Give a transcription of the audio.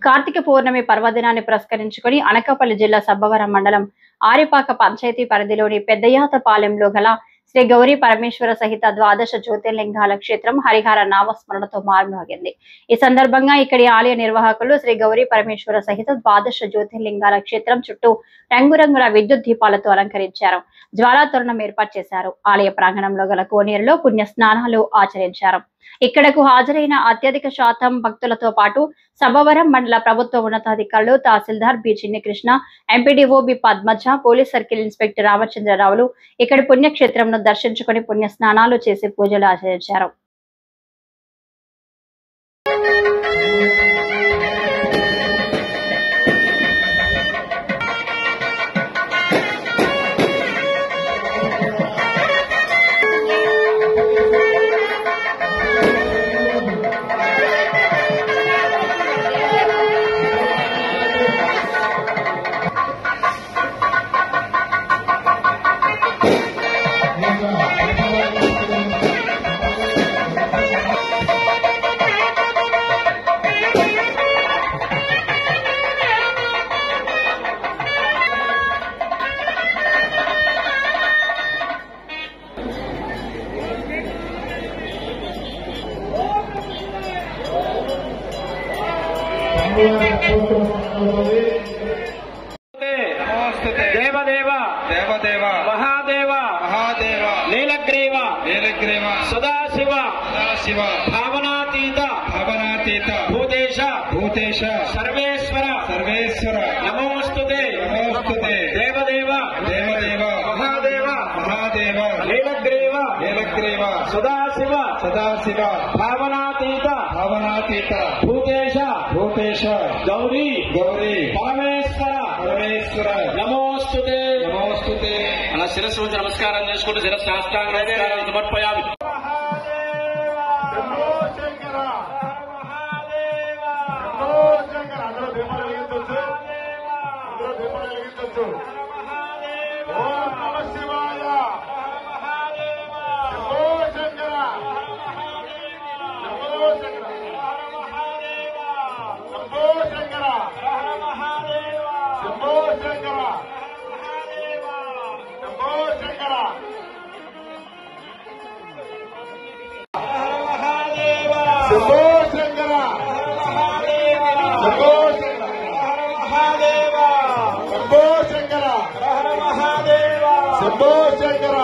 కార్తీక పౌర్ణమి పర్వదినాన్ని పురస్కరించుకుని అనకాపల్లి జిల్లా సబ్బవరం మండలం ఆరిపాక పంచాయతీ పరిధిలోని పెద్దయాతపాలెంలో గల శ్రీ గౌరీ పరమేశ్వర సహిత ద్వాదశ జ్యోతిర్లింగాల క్షేత్రం హరిహర నామస్మరణతో మారుమోగింది. ఈ సందర్భంగా ఇక్కడి ఆలయ నిర్వాహకులు శ్రీ గౌరీ పరమేశ్వర సహిత ద్వాదశ జ్యోతిర్లింగాల క్షేత్రం చుట్టూ రంగురంగుల విద్యుత్ దీపాలతో అలంకరించారు. జ్వాలా తోరణం ఏర్పాటు చేశారు. ఆలయ ప్రాంగణంలో గల కోనేరులో పుణ్య స్నానాలు ఆచరించారు. ఇక్కడకు హాజరైన అత్యధిక శాతం భక్తులతో పాటు సబ్బవరం మండల ప్రభుత్వ ఉన్నతాధికారులు తహసీల్దార్ B Chinni Krishna, MPDO B Padmaja, police circle inspector రామచంద్రరావులు ఇక్కడ పుణ్యక్షేత్రంను దర్శించుకుని పుణ్య స్నానాలు చేసి పూజలు ఆచరించారు. देवदेव देवदेव महादेव महादेव नीलग्रीव नीलग्रीव सदाशिव सदाशिव भावनातीत भावनातीत भूतेश भूतेश सर्वेश्वर सर्वेश्वर नमोस्तुते नमोस्तुते देवदेव देवदेव महादेव महादेव नीलग्रीव नीलग्रीव सदाशिव सदाशिव भावनातीत भावनातीत भूतेश भूतेश गौरी गौरी परमेश्वर परमेश्वर नमोस्तुते नमोस्तुते अला शिरस्సు नमस्कारं చేసుకుంటూ శిరస్సు సాష్టాంగ నమస్కారం సమర్పయామి. శంభో శంకర శంభో శంకర శంభో శంకర శంభో శంకర